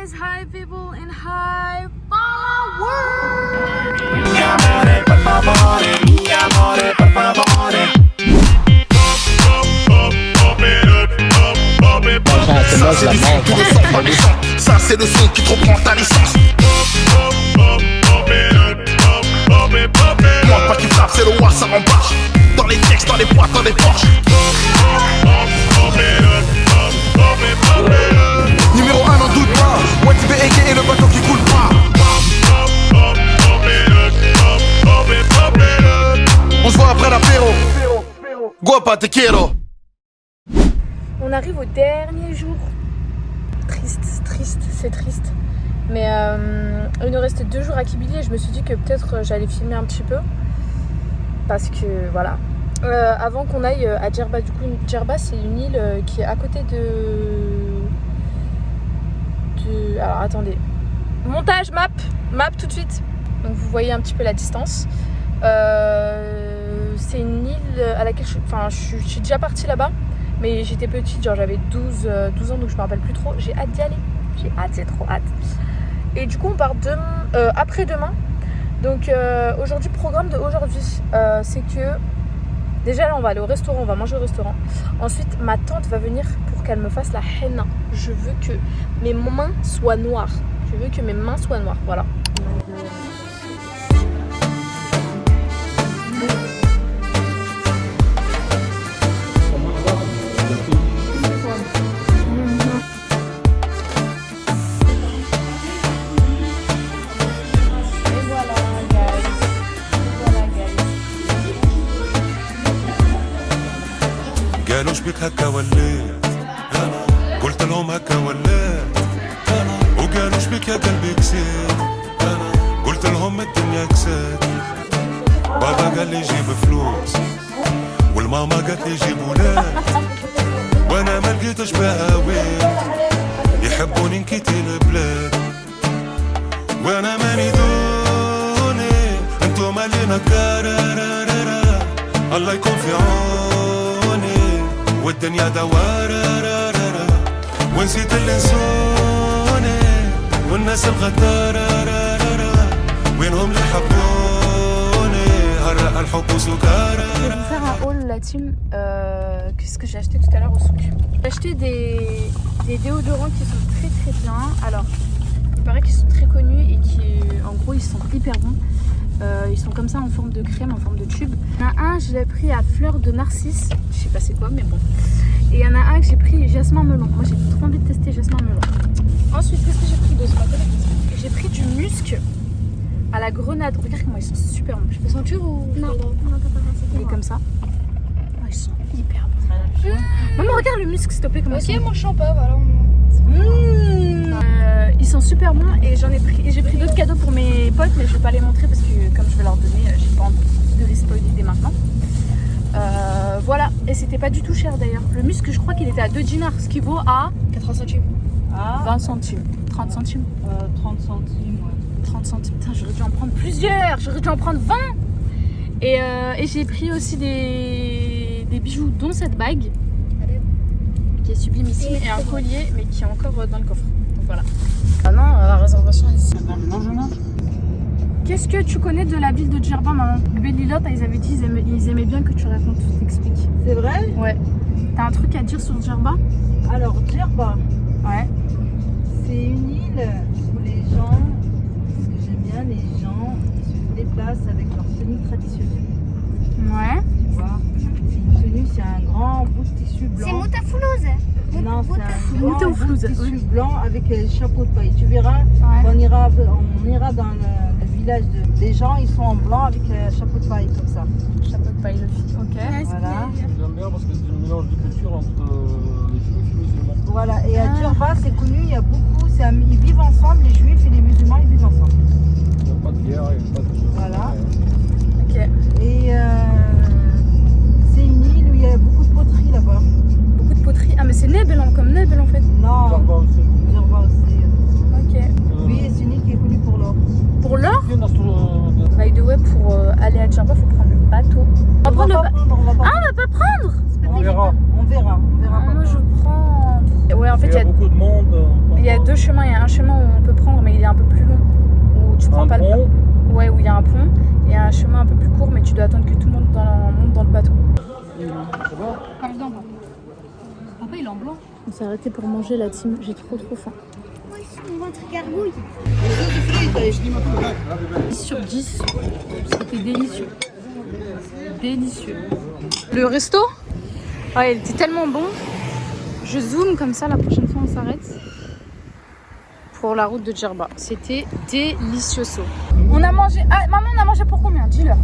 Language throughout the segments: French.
guys, hi people in high power. Mi amore, per favore, mi amore, per favore. Ça c'est le son qui ressort ma licence. Ça c'est le son qui te reprend ta licence. Moi pas qui frappe, c'est le roi, ça rembarche. Dans les textes, dans les boîtes, dans les poches. Numéro 1, n'en doute pas. Moi tu veux égayer le bateau qui coule pas. On se voit après l'apéro. Guapa te quiero. On arrive au dernier jour. Triste, c'est triste. Mais il nous reste 2 jours à Kibili et je me suis dit que peut-être j'allais filmer un petit peu. Parce que voilà. Avant qu'on aille à Djerba, du coup, Djerba c'est une île qui est à côté de... Alors attendez. Montage, map tout de suite. Donc vous voyez un petit peu la distance. C'est une île à laquelle je suis déjà partie là-bas. Mais j'étais petite, genre j'avais 12 ans, donc je me rappelle plus trop. J'ai hâte d'y aller. J'ai hâte, j'ai trop hâte. Et du coup, on part après-demain. Donc aujourd'hui, programme de aujourd'hui, c'est que déjà là, on va aller au restaurant, on va manger au restaurant. Ensuite, ma tante va venir pour qu'elle me fasse la henna. Je veux que mes mains soient noires. Voilà. قالوا شبيك هكا وليت انا قلت لهم هكا وليت انا وقالوا شبيك يا قلبي كسيت انا قلت لهم الدنيا كسيت بابا قال لي جيب فلوس والماما قالت لي جيب ولاد وانا ما لقيتش بها وين يحبوني نكيتي البلاد وانا ماني دوني انتم اللي نكارارارا الله يكون في عوني والدنيا دوارة ونسيت اللي نسوني والناس الغدارة وينهم اللي حبوني هرق الحب سكارى. Je vais vous faire un haul la team qu'est-ce que j'ai acheté tout à l'heure au souk. J'ai acheté des déodorants qui sont très bien. Alors il paraît qu'ils sont très connus et qui en gros ils sont hyper bons. Ils sont comme ça en forme de crème, en forme de tube. Il y en a un, je l'ai pris à fleur de narcisse. Je sais pas c'est quoi, mais bon. Et il y en a un que j'ai pris jasmin melon. Moi j'ai trop envie de tester jasmin melon. Ensuite, qu'est-ce que j'ai pris de ce matin? J'ai pris du musc à la grenade. Regarde comment ils sont super bons. Je peux sentir ou... Non, t'as pas fait. Il est comme ça. Oh, ils sont hyper bons. Maman, regarde le musc s'il te plaît. Comment Ok, moi je sens pas, voilà. Ils sont super bons et j'ai pris d'autres cadeaux pour mes potes, mais je vais pas les montrer parce que comme je vais leur donner, j'ai pas envie de les spoiler dès maintenant. Voilà, et c'était pas du tout cher d'ailleurs. Le musc, je crois qu'il était à 2 dinars, ce qui vaut à 80 centimes. 20 centimes, 30 centimes. 30 centimes, ouais. 30 centimes, putain, j'aurais dû en prendre plusieurs, j'aurais dû en prendre 20. Et j'ai pris aussi des bijoux, dont cette bague qui est sublimissime et un collier, mais qui est encore dans le coffre. Donc voilà. Ah non, la réservation est ici. Qu'est-ce que tu connais de la ville de Djerba, maman? Bellilot, ils avaient dit ils aimaient bien que tu racontes, tu t'expliques. C'est vrai? Ouais. T'as un truc à dire sur Djerba? Alors, Djerba, Ouais. c'est une île où les gens, ce que j'aime bien, les gens ils se déplacent avec leur tenue traditionnelle. Ouais. Tu vois? C'est une tenue, c'est un grand bout de tissu blanc. C'est Moutafoulouse. Non, c'est un grand bout Moutafoulouse, de tissu oui. blanc avec chapeau de paille. Tu verras, Ouais. on ira dans le village des gens, ils sont en blanc avec chapeau de paille comme ça. Chapeau de paille, le fille. Ok. Voilà. J'aime bien parce que c'est le mélange de culture entre les juifs et les musulmans. Voilà, et à Djerba, c'est connu, il y a beaucoup, ils vivent ensemble, les juifs et les musulmans, ils vivent ensemble. Il n'y a pas de guerre, il n'y a pas de... Voilà. Ok. Et c'est une île où il y a beaucoup de poteries là-bas. Beaucoup de poterie. Ah, mais c'est Nebel, comme Nebel en fait. Non, Djerba aussi. Djerba aussi. Ok. Oui, c'est une île qui est connue pour l'or. Pour l'or, Il y en a sur- by the way, pour aller à Djerba, faut prendre le bateau. On va prendre le bateau. on va pas Ah, on va pas prendre. On verra. On verra Ah, pas. moi je prends. Ouais, en fait, Il y a beaucoup de monde. il y a 2 chemins. Il y a un chemin où est un peu plus long, où tu prends Un pas le pont. bateau. Ouais, où il y a un pont et un chemin un peu plus court, mais tu dois attendre que tout le monde monte dans le bateau. Pardon. Papa, il est en blanc. On s'est arrêté pour manger la team, j'ai trop faim. Moi aussi, mon ventre gargouille. 10 sur 10, c'était délicieux. Délicieux. Le resto, ouais, il était tellement bon. Je zoome comme ça, la prochaine fois on s'arrête. Pour la route de Djerba. C'était délicioso. On a mangé. Ah, maman, on a mangé pour combien? Dis-leur.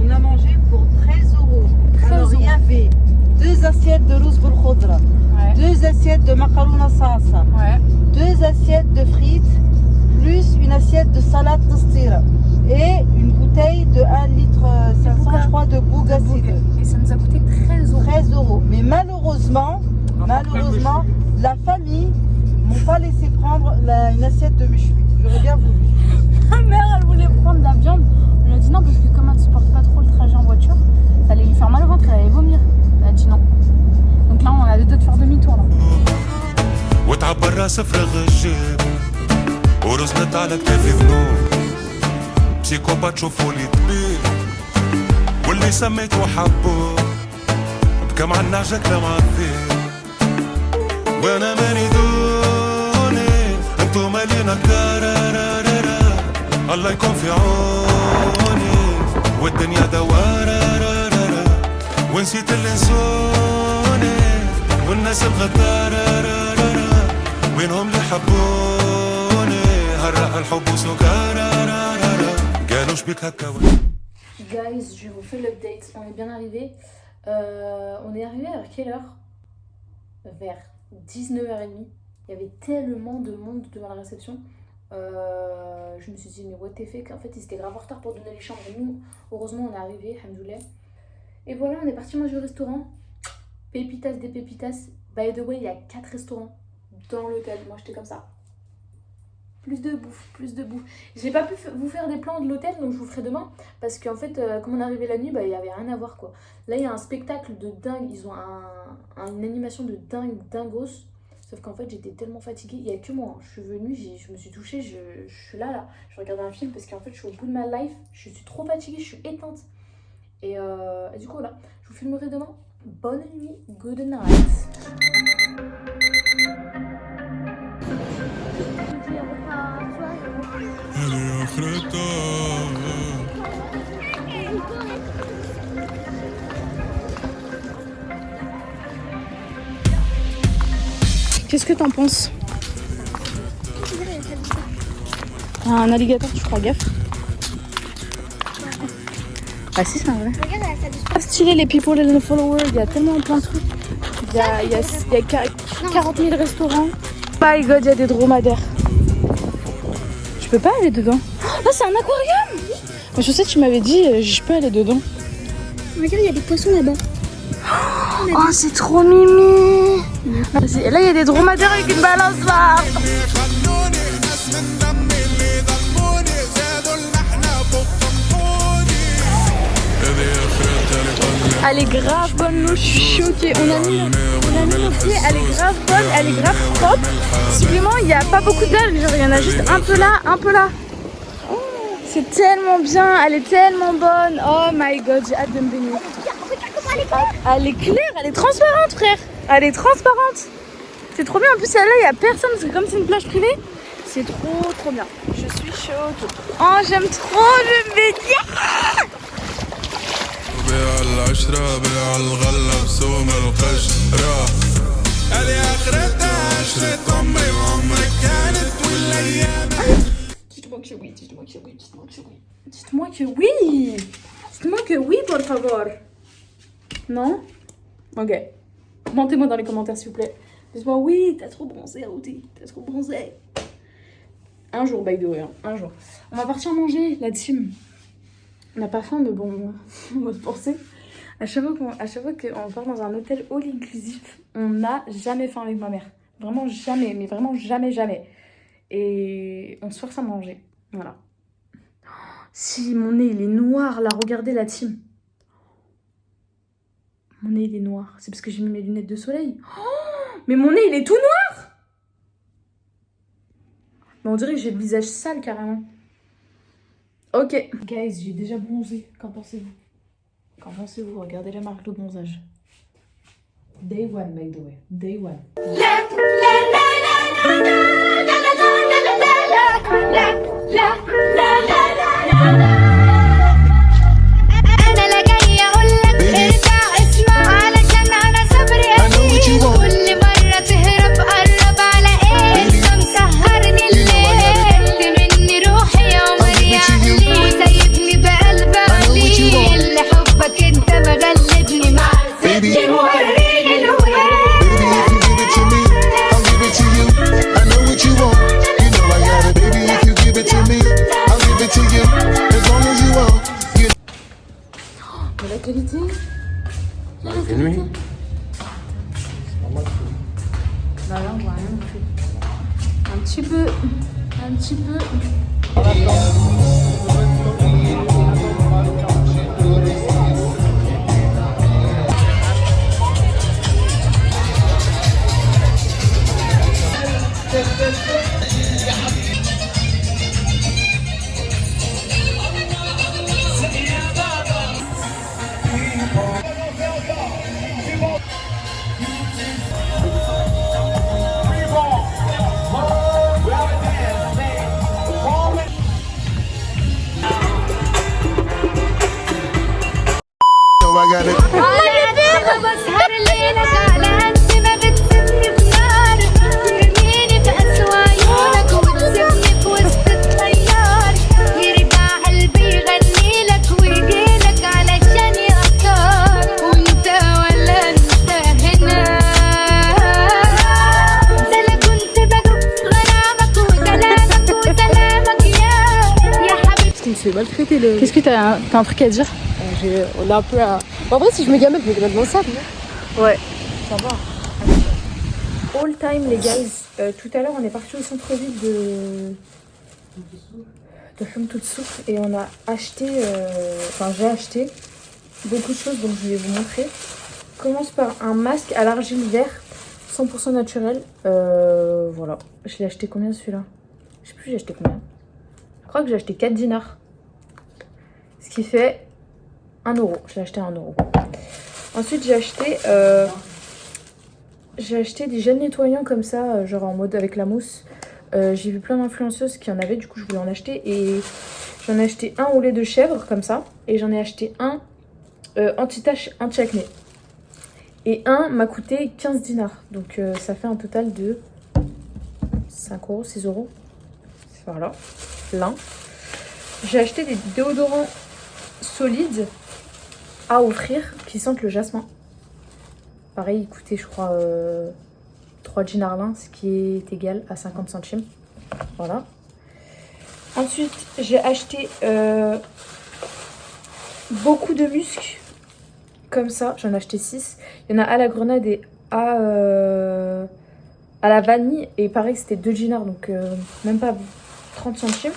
On a mangé pour 13 euros. 13 Alors, il y avait 2 assiettes de rouz bil khoudra, Ouais. 2 assiettes de macarouna salsa, Ouais. 2 assiettes de frites, plus une assiette de salade tostira et une bouteille de 1 litre 500, je crois, de Bouga Cidre. Et ça nous a coûté 13 euros. 13 euros. Mais malheureusement, la famille m'ont pas laissé prendre une assiette de méchoui. J'aurais bien voulu. Ma mère, elle voulait prendre de la viande. On lui a dit non, parce que comme elle ne supporte pas trop le trajet en voiture, ça allait lui faire mal au ventre, elle allait vomir. Elle a dit non. Donc là, on a le deux de faire demi-tour là. وتعبر راس فراغ الجيب ورزنت على كتافي ذنوب بسيكوبات تشوفوا لي طبيب واللي سميته حبوه بكى مع النعجة كلام عالذيب وانا ماني دوني انتو مالينا كارارارارا الله يكون في عوني والدنيا دوارارارارا ونسيت اللي نسوني والناس الغدارارارارا وينهم اللي حبوني هالرق الحب وسكارارارارا قالوا شبيك هكا. Guys, je vous fais l'update. On est bien arrivé. On est arrivé vers quelle heure? Vers 19h30. Il y avait tellement de monde devant la réception. Je me suis dit, mais what the fuck? En fait, ils étaient grave en retard pour donner les chambres. Nous, heureusement, on est arrivé. Alhamdoulilah. Et voilà, on est parti manger au restaurant. Pépitas des pépitas. By the way, il y a 4 restaurants dans l'hôtel. Moi, j'étais comme ça. Plus de bouffe, plus de bouffe. J'ai pas pu vous faire des plans de l'hôtel, donc je vous ferai demain. Parce qu'en fait, comme on est arrivé la nuit, bah, il y avait rien à voir quoi. Là, il y a un spectacle de dingue. Ils ont une animation de dingue, dingos. Sauf qu'en fait, j'étais tellement fatiguée. Il y a que moi. Hein. Je suis venue, je me suis touchée. Je suis là. Je regardais un film parce qu'en fait, je suis au bout de ma life. Je suis trop fatiguée, je suis éteinte. Et du coup, voilà. Je vous filmerai demain. Bonne nuit, good night. Qu'est-ce que t'en penses? Un alligator, tu feras gaffe. Ah si, c'est un vrai. Regarde la salle de sport. Pas stylé les people and the followers, il y a tellement plein de trucs. Il y a 40 000 restaurants. My god, il y a des dromadaires. Je peux pas aller dedans. Oh, c'est un aquarium. Mais je sais, tu m'avais dit, je peux aller dedans. Regarde, il y a des poissons là-bas. Oh, c'est trop mimi. Et là, il y a des dromadaires avec une balançoire. Elle est grave bonne, l'eau, je suis choquée. On a mis nos pieds, elle est grave bonne, elle est grave propre. Supplément, il n'y a pas beaucoup d'algues, genre il y en a juste un peu là, un peu là. C'est tellement bien, elle est tellement bonne. Oh my god, j'ai hâte de me baigner. Elle est claire, elle est transparente, frère. Elle est transparente. C'est trop bien, en plus celle-là, il n'y a personne, parce que comme c'est une plage privée, c'est trop bien. Je suis choquée. Oh, j'aime trop le baigner. بيع العشرة بيع الغلة بسوم القشرة هذه آخرتها عشرة عمري وعمرك كانت والأيام. Dites-moi que oui, dites-moi que oui, dites-moi que oui. Dites-moi que oui. Dites-moi que oui, por favor. Non? Ok. Mentez-moi dans les commentaires, s'il vous plaît. Dites-moi oui, t'as trop bronzé, Rudy. T'as trop bronzé. Un jour, by the way, hein. Un jour. On va partir manger, la team. On n'a pas faim, mais bon, on va se penser. À chaque fois qu'on part dans un hôtel all inclusif, on n'a jamais faim avec ma mère. Vraiment jamais, mais vraiment jamais. Et on se force à manger. Voilà. Si, mon nez, il est noir, là, regardez la team. Mon nez, il est noir. C'est parce que j'ai mis mes lunettes de soleil. Oh, mais mon nez, il est tout noir. Mais on dirait que j'ai le visage sale carrément. Ok. Guys, j'ai déjà bronzé. Qu'en pensez-vous? Qu'en pensez-vous? Regardez la marque de bronzage. Day one, by the way. Day one. La qualité. La qualité. Bah là on voit rien non plus. Un petit peu. Un petit peu. I got it. بسهر ليلك على قد ما بتسيبني في نار ترميني في قسوى عيونك وتسيبني في وسط الطيار يرجع قلبي يغني لك ويجيلك علشان يقطعك وانت ولا انت هنا ده انا كنت بدوب غرامك وكلامك وسلامك يا حبيبي. Tu me fais maltraiter le. Qu'est-ce que t'as un truc à dire? On a un peu un... En vrai, si je me gamelle, je me gamelle dans le sable. Ouais. Ça va. All time les guys. Tout à l'heure on est parti au centre-ville de Hamtoutsouk et on a acheté, enfin j'ai acheté beaucoup de choses donc je vais vous montrer. On commence par un masque à l'argile vert 100% naturel. Voilà. Je l'ai acheté combien celui-là? Je sais plus j'ai acheté combien. Je crois que j'ai acheté 4 dinars. Ce qui fait 1 euro. Je l'ai acheté à 1 euro. Ensuite j'ai acheté des gels nettoyants comme ça, genre en mode avec la mousse. J'ai vu plein d'influenceuses qui en avaient, du coup je voulais en acheter. Et j'en ai acheté un au lait de chèvre comme ça. Et j'en ai acheté un anti-tache, anti-acné. Et un m'a coûté 15 dinars. Donc ça fait un total de 5 euros, 6 euros. Voilà, l'un. J'ai acheté des déodorants solides à offrir qui sentent le jasmin. Pareil, il coûtait je crois 3 dinars l'un, ce qui est égal à 50 centimes. Voilà. Ensuite, j'ai acheté beaucoup de musc. Comme ça, j'en ai acheté 6. Il y en a à la grenade et à la vanille. Et pareil, c'était 2 dinars, donc même pas 30 centimes.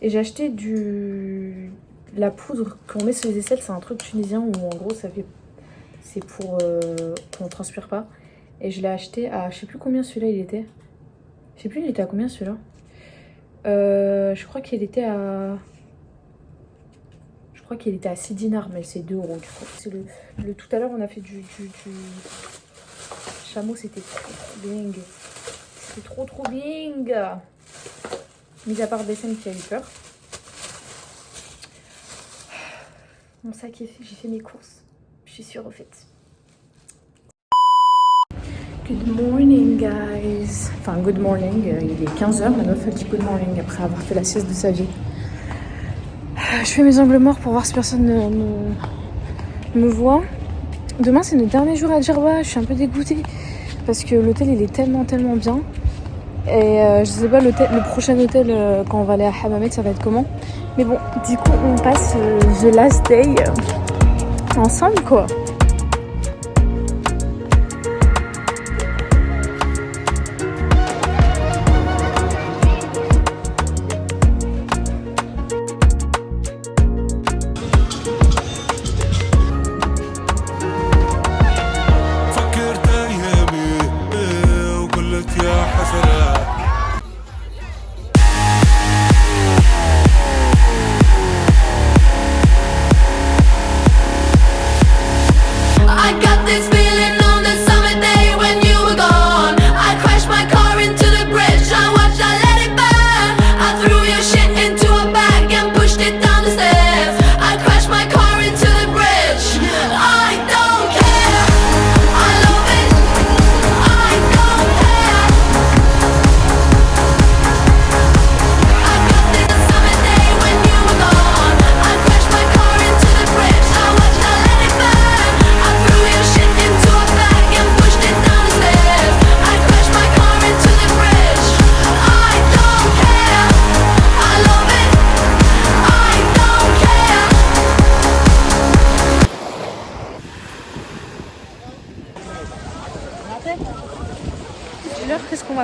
Et j'ai acheté la poudre qu'on met sur les aisselles. C'est un truc tunisien où en gros, ça fait... c'est pour qu'on transpire pas. Et je l'ai acheté à... Je sais plus combien celui-là il était. Je sais plus il était à combien celui-là. Je crois qu'il était à... Je crois qu'il était à 6 dinars, mais c'est 2 euros du coup. C'est le tout à l'heure on a fait du chameau, c'était trop bing. C'était trop bing. Mis à part Bessem qui a eu peur. Mon sac est fait, j'ai fait mes courses. Je suis sûre au fait. Good morning guys. Enfin good morning, il est 15h, ma meuf elle dit good morning après avoir fait la sieste de sa vie. Je fais mes angles morts pour voir si personne me voit. Demain c'est notre dernier jour à Djerba, je suis un peu dégoûtée parce que l'hôtel il est tellement bien. Et je sais pas le prochain hôtel quand on va aller à Hammamet ça va être comment. Mais bon, du coup on passe the last day ensemble quoi.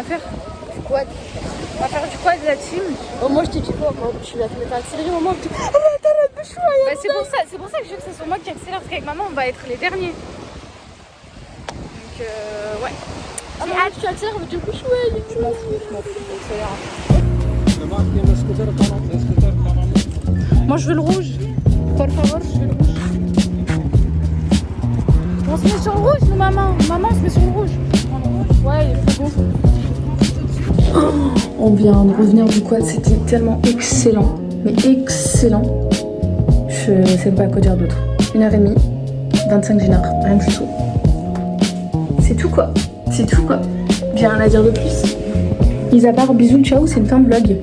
va faire? Du quad. On va faire du quad la team. Oh, moi, je t'ai dit quoi? Moi, tu vas te mettre à accélérer, maman. Bah, c'est pour ça que je veux que ce soit moi qui accélère, parce qu'avec maman, on va être les derniers. Donc, ouais. Ah, mais tu accélères, mais du coup, chouette. Je m'en fous, j'accélère. Moi, je veux le rouge. Por favor, je veux le rouge. On se met sur le rouge, nous, maman. Maman, on se met sur le rouge. Ouais, il est plus beau. On vient de revenir du quad, c'était tellement excellent. Mais excellent. Je sais pas quoi dire d'autre. 1h30, 25 dinars, rien du tout. C'est tout quoi. C'est tout quoi. J'ai rien à dire de plus. Mis à part bisous, ciao, c'est une fin de vlog.